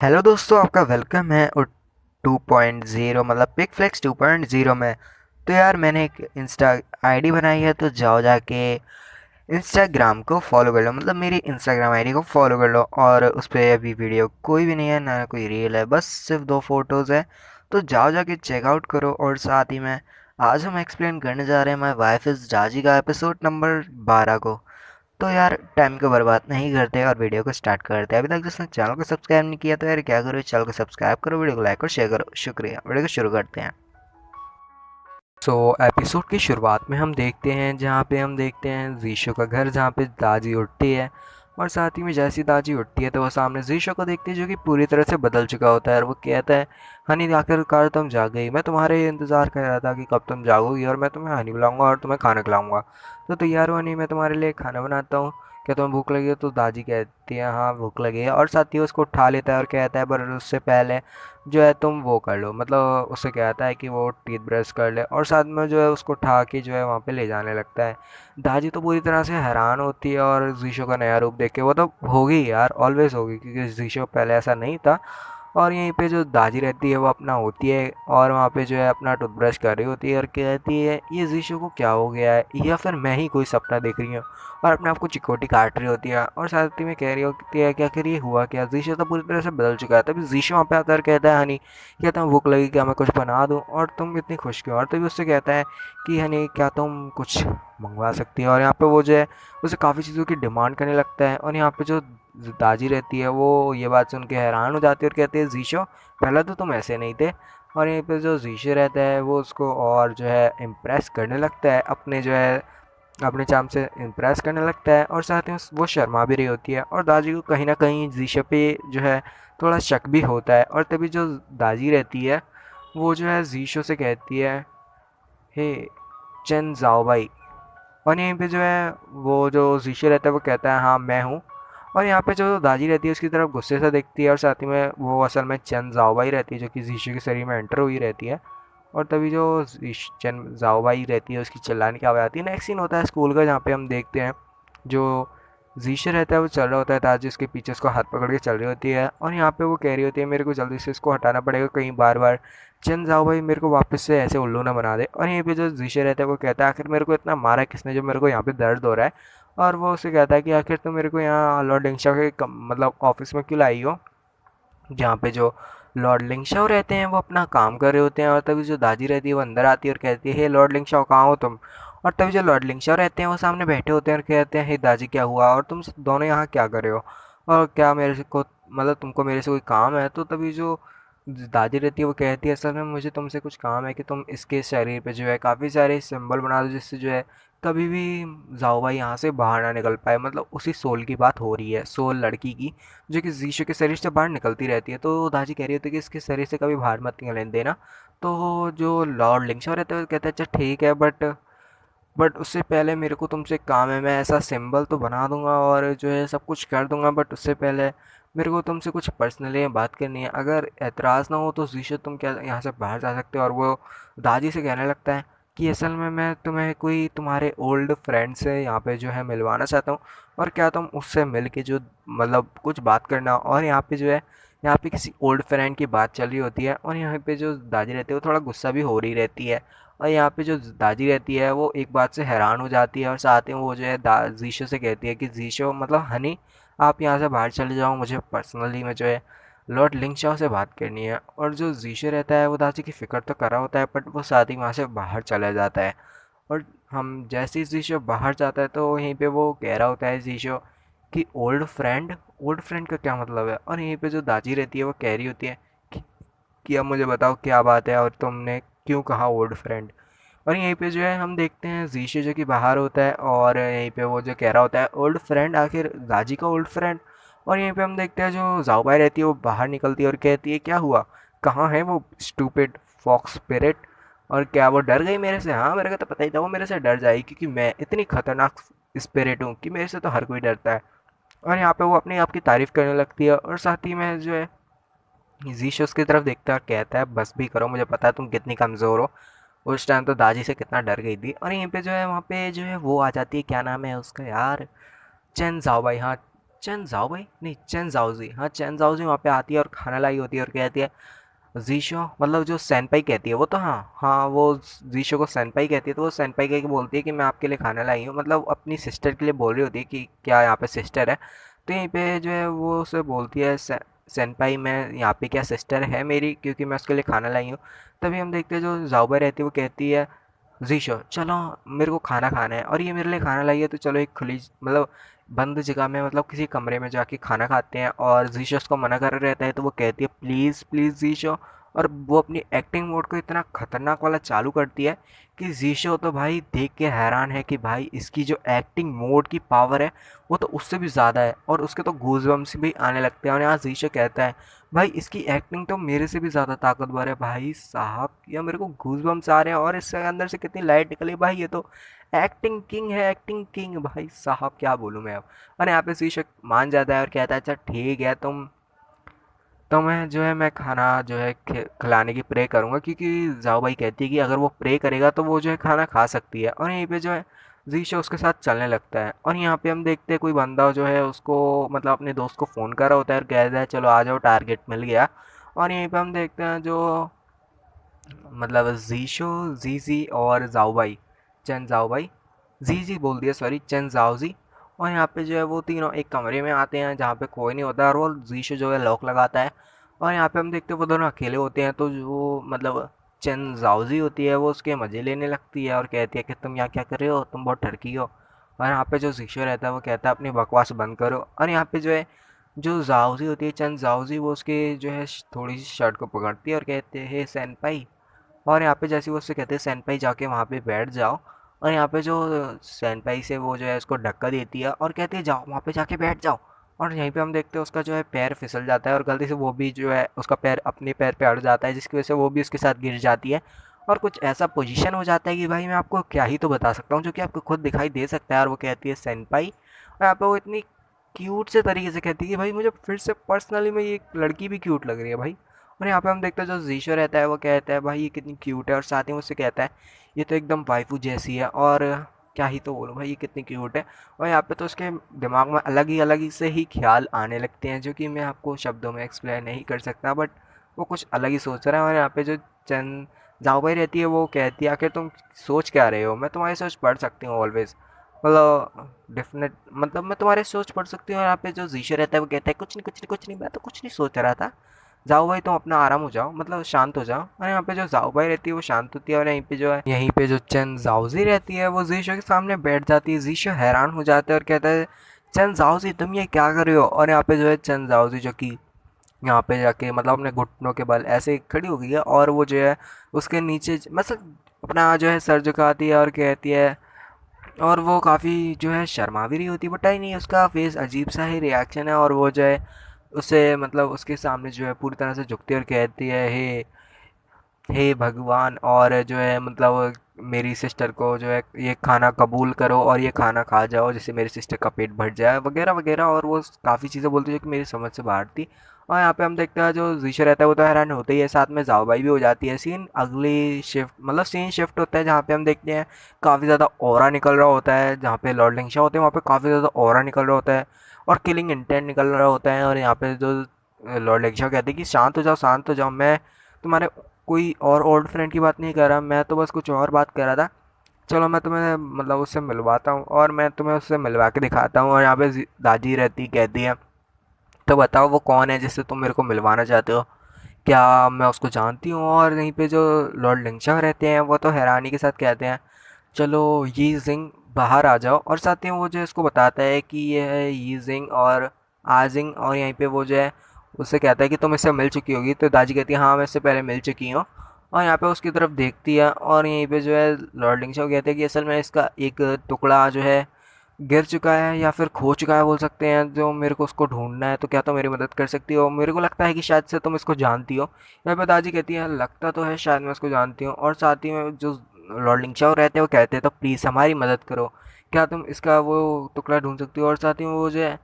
Hello दोस्तों, आपका welcome है और 2.0 मतलब पिक फ्लेक्स 2.0 में। तो यार मैंने एक इंस्टा आईडी बनाई है, तो जाओ जाके इंस्टाग्राम को फॉलो कर लो, मतलब मेरी इंस्टाग्राम आईडी को फॉलो कर लो। और उस पर अभी वीडियो कोई भी नहीं है, ना कोई रील है, बस सिर्फ दो फोटोज़ है। तो जाओ जाके चेकआउट करो। और साथ ही में आज हम एक्सप्लेन करने जा रहे हैं माई वाइफ इज़ जाजी का एपिसोड नंबर 12 को। तो यार टाइम को बर्बाद नहीं करते और वीडियो को स्टार्ट करते हैं। अभी तक जिसने चैनल को सब्सक्राइब नहीं किया तो यार क्या करो, चैनल को सब्सक्राइब करो, वीडियो को लाइक और शेयर करो। शुक्रिया। वीडियो को शुरू करते हैं। सो एपिसोड की शुरुआत में हम देखते हैं, जहाँ पे हम देखते हैं जीशो का घर, जहाँ पे दाजी उठती है। और साथ ही में जैसी दाजी उठती है तो वो सामने जीशो को देखती है, जो कि पूरी तरह से बदल चुका होता है। और वो कहता है, हनी आखिरकार तुम जाग गई, मैं तुम्हारे इंतज़ार कर रहा था कि कब तुम जागोगी और मैं तुम्हें हनी बुलाऊंगा और तुम्हें खाना खिलाऊंगा। तो तैयार हो हनी, मैं तुम्हारे लिए खाना बनाता हूँ, क्या तुम्हें भूख लगी है? तो दादी कहती है हाँ भूख लगी है। और साथ ही उसको उठा लेता है और कहता है पर उससे पहले जो है तुम वो कर लो, मतलब उससे कहता है कि वो टीथ ब्रश कर ले। और साथ में जो है उसको उठा के जो है वहाँ पे ले जाने लगता है। दादी तो पूरी तरह से हैरान होती है और जीशो का नया रूप देख के वो तो होगी यार, ऑलवेज होगी, क्योंकि जीशो पहले ऐसा नहीं था। और यहीं पे जो दादी रहती है वो अपना होती है और वहाँ पे जो है अपना टूथब्रश कर रही होती है और कहती है ये जीशो को क्या हो गया है, या फिर मैं ही कोई सपना देख रही हूँ। और अपने आप को चिकोटी काट रही होती है और साथ ही में कह रही होती है कि आखिर ये हुआ क्या, जीशो तो पूरी तरह से बदल चुका है। तभी जीशो वहाँ पे आता है और कहता है हनी, कहता हूँ भूख लगी, क्या मैं कुछ बना दूँ और तुम इतनी खुश क्यों? और तभी उससे कहता है कि हनी क्या तुम कुछ मंगवा सकती है। और यहाँ पे वो जो है उसे काफ़ी चीज़ों की डिमांड करने लगता है। और यहाँ पे जो दादी रहती है वो ये बात सुन के हैरान हो जाती है और कहती है जीशो पहले तो तुम ऐसे नहीं थे। और यहीं पे जो जीशो रहता है वो उसको और जो है इम्प्रेस करने लगता है, अपने जो है अपने चाम से इम्प्रेस करने लगता है। और साथ ही वो शर्मा भी रही होती है और दादी को कहीं ना कहीं जीशो पे जो है थोड़ा शक भी होता है। और तभी जो दादी रहती है वो जो है जीशो से कहती है, हे चेन जाओ भाई। और यहीं पे जो है वो जो जीशो रहता है वो कहता है हाँ मैं हूँ। और यहाँ पे जो दादी रहती है उसकी तरफ गुस्से से देखती है और साथ ही में वो असल में चेन जाओबाई रहती है, जो कि जीशो के शरीर में एंटर हुई रहती है। और तभी जो चेन जाओबाई रहती है उसकी चिल्लाने की आवाज़ आती है। नेक्स्ट सीन होता है स्कूल का, जहाँ पे हम देखते हैं जो जीशो रहता है वो चल रहा होता है, ताज उसके पीछे उसको हाथ पकड़ के चल रही होती है। और यहाँ पे वो कह रही होती है मेरे को जल्दी से इसको हटाना पड़ेगा, कहीं बार बार चंद जाओ भाई मेरे को वापस से ऐसे उल्लू ना बना दे। और यहीं पे जो जीशो रहता है वो कहता है आखिर मेरे को इतना मारा किसने जो मेरे को यहाँ पे दर्द हो रहा है। और वो उसे कहता है कि आखिर तुम मेरे को यहाँ लॉर्ड लिंगशा के मतलब ऑफिस में क्यों लाई हो, जहाँ पे जो लॉर्ड लिंगशाओ रहते हैं वो अपना काम कर रहे होते हैं। और तभी जो दादी रहती है वो अंदर आती है और कहती है हे लॉर्ड लिंगशाओ कहाँ हो तुम? और तभी जो लॉर्ड लिंगशाओ रहते हैं वो सामने बैठे होते हैं और कहते हैं हे दादी क्या हुआ और तुम दोनों यहाँ क्या कर रहे हो, और क्या मेरे से को मतलब तुमको मेरे से कोई काम है? तो तभी जो दादी रहती है वो कहती है असल में मुझे तुमसे कुछ काम है कि तुम इसके शरीर पे जो है काफ़ी सारे सिंबल बना दो, जिससे जो है कभी भी जाओ भाई यहाँ से बाहर ना निकल पाए। मतलब उसी सोल की बात हो रही है, सोल लड़की की, जो कि जीशु के शरीर से बाहर निकलती रहती है। तो दाजी कह रही होती है कि इसके शरीर से कभी बाहर मत निकलने देना। तो जो लॉर्ड लिंगशो रहता है वो कहता है अच्छा ठीक है, बट उससे पहले मेरे को तुमसे एक काम है। मैं ऐसा सिंबल तो बना दूंगा और जो है सब कुछ कर दूंगा, बट उससे पहले मेरे को तुमसे कुछ पर्सनली बात करनी है। अगर एतराज़ ना हो तो जीशु तुम क्या यहाँ से बाहर जा सकते हो? और वो दादी से कहने लगता है कि असल में मैं तुम्हें कोई तुम्हारे ओल्ड फ्रेंड से यहाँ पे जो है मिलवाना चाहता हूँ, और क्या तुम उससे मिल के जो मतलब कुछ बात करना। और यहाँ पे जो है यहाँ पे किसी ओल्ड फ्रेंड की बात चल रही होती है और यहाँ पे जो दादी रहती है वो थोड़ा गुस्सा भी हो रही रहती है। और यहाँ पे जो दादी रहती है वो एक बात से हैरान हो जाती है और साथ ही वो जो है जीशो से कहती है कि जीशो मतलब हनी आप यहाँ से बाहर चले जाओ, मुझे पर्सनली में जो है लॉर्ड लिंगशाओ से बात करनी है। और जो जीशो रहता है वो दादी की फ़िक्र तो कर रहा होता है, बट वो साथ ही वहाँ से बाहर चला जाता है। और हम जैसे ही जीशो बाहर जाता है तो यहीं पे वो कह रहा होता है जीशो कि ओल्ड फ्रेंड का क्या मतलब है? और यहीं पे जो दादी रहती है वो कह रही होती है कि, कि अब मुझे बताओ क्या बात है और तुमने क्यों कहा ओल्ड फ्रेंड? और यहीं पे जो है हम देखते हैं जीशो जो कि बाहर होता है और यहीं पे वो जो कह रहा होता है ओल्ड फ्रेंड, आखिर दाजी का ओल्ड फ्रेंड। और यहीं पे हम देखते हैं जो जाओबाई रहती है वो बाहर निकलती है और कहती है क्या हुआ, कहाँ है वो स्टूपिड फॉक्स स्पिरिट? और क्या वो डर गई मेरे से? हाँ मेरे को तो पता ही था वो मेरे से डर जाएगी, क्योंकि मैं इतनी खतरनाक स्पिरिट हूँ कि मेरे से तो हर कोई डरता है। और यहाँ पे वो अपने आप की तारीफ करने लगती है और साथ ही में जो है जीशस उसकी तरफ देखता है और कहता है बस भी करो, मुझे पता है तुम कितनी कमज़ोर हो। उस टाइम तो दाजी से कितना डर गई थी। और यहीं पे जो है वहाँ पे जो है वो आ जाती है, क्या नाम है उसका यार, चेन जाओ भाई, हाँ चेन जाओ भाई, नहीं चेन जाओजी, हाँ चेन जाओजी वहाँ पे आती है और खाना लाई होती है और कहती है जीशो, मतलब जो सैनपाई कहती है वो, तो हाँ हाँ वो जीशो को सैनपाई कहती है, तो वो सैनपाई कह के बोलती है कि मैं आपके लिए खाना लाई हूँ, मतलब अपनी सिस्टर के लिए बोल रही होती है कि क्या यहाँ पे सिस्टर है। तो यहीं पे जो है वो उसे बोलती है सैनपाई, मैं यहाँ पे क्या सिस्टर है मेरी, क्योंकि मैं उसके लिए खाना लाई हूँ। तभी हम देखते हैं जो जाओबाई रहती है वो कहती है जीशो चलो मेरे को खाना खाना है और ये मेरे लिए खाना लाई है, तो चलो एक खुली मतलब बंद जगह में, मतलब किसी कमरे में जाके खाना खाते हैं। और जीशो उसको मना कर रहता है तो वो कहती है प्लीज़ प्लीज़ जीशो। और वो अपनी एक्टिंग मोड को इतना खतरनाक वाला चालू करती है कि जीशो तो भाई देख के हैरान है कि भाई इसकी जो एक्टिंग मोड की पावर है वो तो उससे भी ज़्यादा है, और उसके तो गूज़बम्स भी आने लगते हैं। और यहाँ जीशो कहता है भाई इसकी एक्टिंग तो मेरे से भी ज़्यादा ताकतवर है भाई साहब, या मेरे को गूज़बम्स आ रहे हैं, और इसके अंदर से कितनी लाइट निकली भाई, ये तो एक्टिंग किंग है, एक्टिंग किंग भाई साहब, क्या बोलूँ मैं अब। और यहाँ पे शीर्षक मान जाता है और कहता है अच्छा ठीक है तुम, तो मैं जो है मैं खाना जो है खिलाने की प्रे करूँगा, क्योंकि जाओ भाई कहती है कि अगर वो प्रे करेगा तो वो जो है खाना खा सकती है। और यहीं पे जो है जीशो उसके साथ चलने लगता है। और यहाँ पे हम देखते हैं कोई बंदा जो है उसको मतलब अपने दोस्त को फ़ोन कर रहा होता है और कहता है चलो आ जाओ टारगेट मिल गया। और यहीं पे हम देखते हैं जो मतलब जीशो, जीजी और जाओबाई, चेन जाओबाई, जीजी बोल दिया सॉरी, चेन जाओजी। और यहाँ पे जो है वो तीनों एक कमरे में आते हैं जहाँ पे कोई नहीं होता है, और वो जीशो जो है लॉक लगाता है। और यहाँ पे हम देखते हैं वो दोनों अकेले होते हैं, तो जो मतलब चेन जाओजी होती है वो उसके मज़े लेने लगती है और कहती है कि तुम यहाँ क्या कर रहे हो, तुम बहुत ठरकी हो। और यहाँ पे जो जीशो रहता है वो कहता है अपनी बकवास बंद करो। और यहाँ पे जो है जो जाओजी होती है, चेन जाओजी, वो उसके जो है थोड़ी सी शर्ट को पकड़ती है और कहते हैं हे सेनपाई। और यहाँ पे जैसे वो उससे कहते हैं सैनपाई जाके वहाँ पे बैठ जाओ। और यहाँ पे जो सैनपाई से वो जो है उसको धक्का देती है और कहती है जाओ वहाँ पे जाके बैठ जाओ। और यहीं पे हम देखते हैं उसका जो है पैर फिसल जाता है और गलती से वो भी जो है उसका पैर अपने पैर पे अड़ जाता है, जिसकी वजह से वो भी उसके साथ गिर जाती है। और कुछ ऐसा पोजीशन हो जाता है कि भाई मैं आपको क्या ही तो बता सकता हूँ, जो कि आपको खुद दिखाई दे सकता है। और वो कहती है सैनपाई, और यहाँ पे वो इतनी क्यूट से तरीके से कहती है कि भाई मुझे फिर से पर्सनली में ये लड़की भी क्यूट लग रही है भाई। और यहाँ पे हम देखते हैं जो जीशो रहता है वो कहता है भाई ये कितनी क्यूट है, और साथ ही मुझसे कहता है ये तो एकदम वाइफू जैसी है, और क्या ही तो बोलूँ भाई ये कितनी क्यूट है। और यहाँ पे तो उसके दिमाग में अलग ही से ही ख्याल आने लगते हैं, जो कि मैं आपको शब्दों में एक्सप्लेन नहीं कर सकता, बट वो कुछ अलग ही सोच रहा है। और यहाँ पे जो चंद जाओ भाई रहती है वो कहती है आखिर तुम सोच क्या रहे हो, मैं तुम्हारी सोच पढ़ सकती हूँ ऑलवेज, मतलब डेफिनेट, मतलब मैं तुम्हारी सोच पढ़ सकती हूँ। और यहाँ पे जो जीशो रहता है वो कहता है कुछ नहीं कुछ नहीं कुछ नहीं, मैं तो कुछ नहीं सोच रहा था, जाओ भाई तुम अपना आराम हो जाओ, मतलब शांत हो जाओ। और यहाँ पे जो जाओ भाई रहती है वो शांत होती है, और यहीं पे जो है यहीं पे जो चेन जाओजी रहती है वो जीशो के सामने बैठ जाती है। जीशो हैरान हो जाता है और कहता है चेन जाओजी तुम ये क्या कर रहे हो। और यहाँ पे जो है चेन जाओजी जो कि यहाँ पे जाके मतलब अपने घुटनों के बल ऐसे खड़ी हो गई है, और वो जो है उसके नीचे मतलब अपना जो है सर झुकाती है और कहती है, और वो काफ़ी जो है शर्मा भी रही होती है, पता ही नहीं उसका फेस अजीब सा ही रिएक्शन है। और वो जो है उसे मतलब उसके सामने जो है पूरी तरह से झुकती है और कहती है हे भगवान, और जो है मतलब मेरी सिस्टर को जो है ये खाना कबूल करो और ये खाना खा जाओ जिससे मेरी सिस्टर का पेट भर जाए वगैरह वगैरह। और वो काफ़ी चीज़ें बोलती है जो कि मेरी समझ से बाहर थी। और यहाँ पे हम देखते हैं जो जीशो रहता है वो तो हैरान होता ही है, साथ में जाओबाई भी हो जाती है। सीन अगली शिफ्ट मतलब सीन शिफ्ट होता है जहाँ पे हम देखते हैं काफ़ी ज़्यादा ऑरा निकल रहा होता है, जहाँ पे लॉर्ड लिंगशा होते हैं वहाँ पे काफ़ी ज़्यादा ऑरा निकल रहा होता है और किलिंग इंटेंट निकल रहा होता है। और यहाँ पे जो लॉर्ड लिंगशा कहते हैं कि शांत हो जाओ, मैं तुम्हारे कोई और ओल्ड फ्रेंड की बात नहीं कर रहा, मैं तो बस कुछ और बात कर रहा था। चलो मैं तुम्हें मतलब उससे मिलवाता हूँ और मैं तुम्हें उससे मिलवा के दिखाता हूँ। और यहाँ पे दादी रहती कहती है तो बताओ वो कौन है जिससे तुम मेरे को मिलवाना चाहते हो, क्या मैं उसको जानती हूँ। और यहीं पे जो लॉर्ड लिंगशा रहते हैं वो तो हैरानी के साथ कहते हैं चलो यी जिंग बाहर आ जाओ। और साथ ही वो जो है इसको बताता है कि ये है यी जिंग और आजिंग। और यहीं पे वो जो है उससे कहता है कि तुम इससे मिल चुकी होगी, तो दाजी कहती है हाँ मैं इससे पहले मिल चुकी हूँ। और यहाँ पे उसकी तरफ देखती है और यहीं पे जो है लॉर्ड लिंगशा कहते हैं कि असल में इसका एक टुकड़ा जो है गिर चुका है या फिर खो चुका है बोल सकते हैं, जो मेरे को उसको ढूंढना है, तो क्या तुम मेरी मदद कर सकती हो, मेरे को लगता है कि शायद से तुम इसको जानती हो। यहाँ पे दादी कहती है लगता तो है शायद मैं इसको जानती हूँ। और साथ ही में जो लॉर्ड लिंगशाओ रहते हैं वो कहते हैं तो प्लीज़ हमारी मदद करो, क्या तुम इसका वो टुकड़ा ढूंढ सकती हो। और साथ ही में वो जो है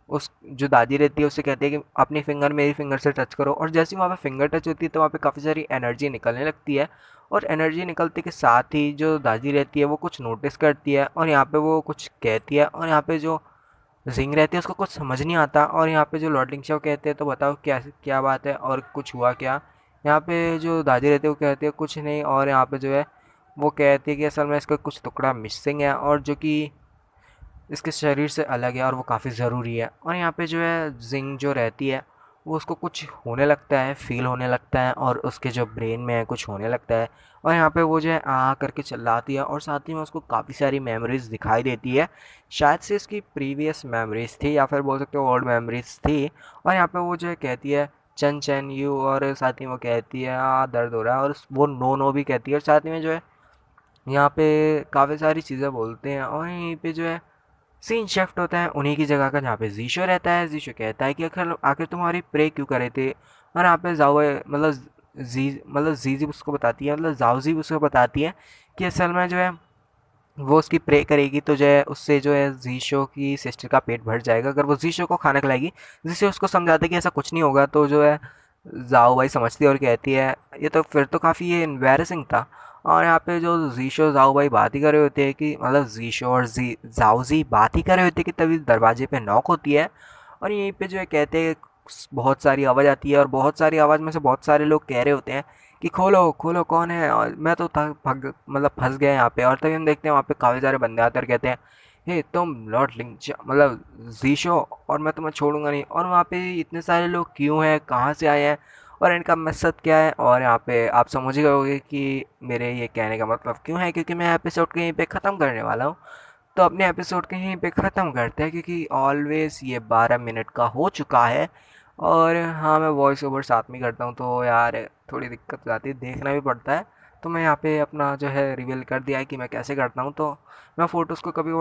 उस जो दादी रहती है उससे कहती है कि अपनी फिंगर मेरी फिंगर से टच करो। और जैसे ही वहाँ पे फिंगर टच होती है तो वहाँ पे काफ़ी सारी एनर्जी निकलने लगती है। और एनर्जी निकलते के साथ ही जो दादी रहती है वो कुछ नोटिस करती है और यहाँ पे वो कुछ कहती है। और यहाँ पे जो जिंग रहती है, उसको कुछ समझ नहीं आता। और यहाँ पे जो लॉर्ड शाओ कहते हैं तो बताओ क्या क्या बात है और कुछ हुआ क्या। यहाँ पे जो दादी रहती है वो कहती है कुछ नहीं, और यहाँ पे जो है वो कहती है कि असल में इसका कुछ टुकड़ा मिसिंग है और जो कि इसके शरीर से अलग है और वो काफ़ी ज़रूरी है। और यहाँ पे जो है जिंग जो रहती है वो उसको कुछ होने लगता है, फील होने लगता है, और उसके जो ब्रेन में है कुछ होने लगता है। और यहाँ पे वो जो है करके चिल्लाती है, और साथ ही में उसको काफ़ी सारी मेमोरीज दिखाई देती है। शायद से इसकी प्रीवियस मेमोरीज थी या फिर बोल सकते हो ओल्ड मेमोरीज थी। और यहाँ पे वो जो है कहती है चन चन यू, और साथ ही वो कहती है दर्द हो रहा है, और वो नो नो भी कहती है। और साथ ही में जो है यहाँ पे काफ़ी सारी चीज़ें बोलते हैं। और यहीं पे जो है सीन शिफ्ट होता है उन्हीं की जगह का जहाँ पे जीशो रहता है। जीशो कहता है कि आखिर आखिर तुम्हारी प्रे क्यों करे थे। और यहाँ पे जाओ मतलब जीजी उसको बताती है, मतलब जाओजी उसको बताती है कि असल में जो है वो उसकी प्रे करेगी तो जो है उससे जो है जीशो की सिस्टर का पेट भर जाएगा अगर वो जीशो को खाना खिलाएगी। जिससे उसको समझाता है कि ऐसा कुछ नहीं होगा। तो जो है जाओ भाई समझती है और कहती है ये तो फिर तो काफ़ी ये एम्बैरेसिंग था। और यहाँ पे जो जीशो जाओ भाई बात ही कर रहे होते हैं कि मतलब जीशो और जाओजी बात ही कर रहे होते हैं कि तभी दरवाजे पे नॉक होती है। और यहीं पे जो है कहते हैं बहुत सारी आवाज़ आती है, और बहुत सारी आवाज़ में से बहुत सारे लोग कह रहे होते हैं कि खोलो खोलो कौन है। और मैं तो भग मतलब फंस गया यहाँ पे। और तभी हम देखते हैं वहाँ पे काफ़ी सारे बंदे आते हैं और कहते हैं हे तुम लॉर्ड लिंच मतलब जीशो, और मैं तुम्हें छोड़ूंगा नहीं। और वहाँ पे इतने सारे लोग क्यों हैं, कहाँ से आए हैं, और इनका मकसद क्या है। और यहाँ पे आप समझ ही गए होंगे कि मेरे ये कहने का मतलब क्यों है, क्योंकि मैं एपिसोड को यहीं पे ख़त्म करने वाला हूँ। तो अपने एपिसोड को यहीं पे ख़त्म करते हैं क्योंकि ऑलवेज ये 12 मिनट का हो चुका है। और हाँ मैं वॉइस ओवर साथ में करता हूँ तो यार थोड़ी दिक्कत हो जाती है, देखना भी पड़ता है। तो मैं यहाँ पे अपना जो है रिवील कर दिया है कि मैं कैसे करता हूँ। तो मैं फ़ोटोज़ को कभी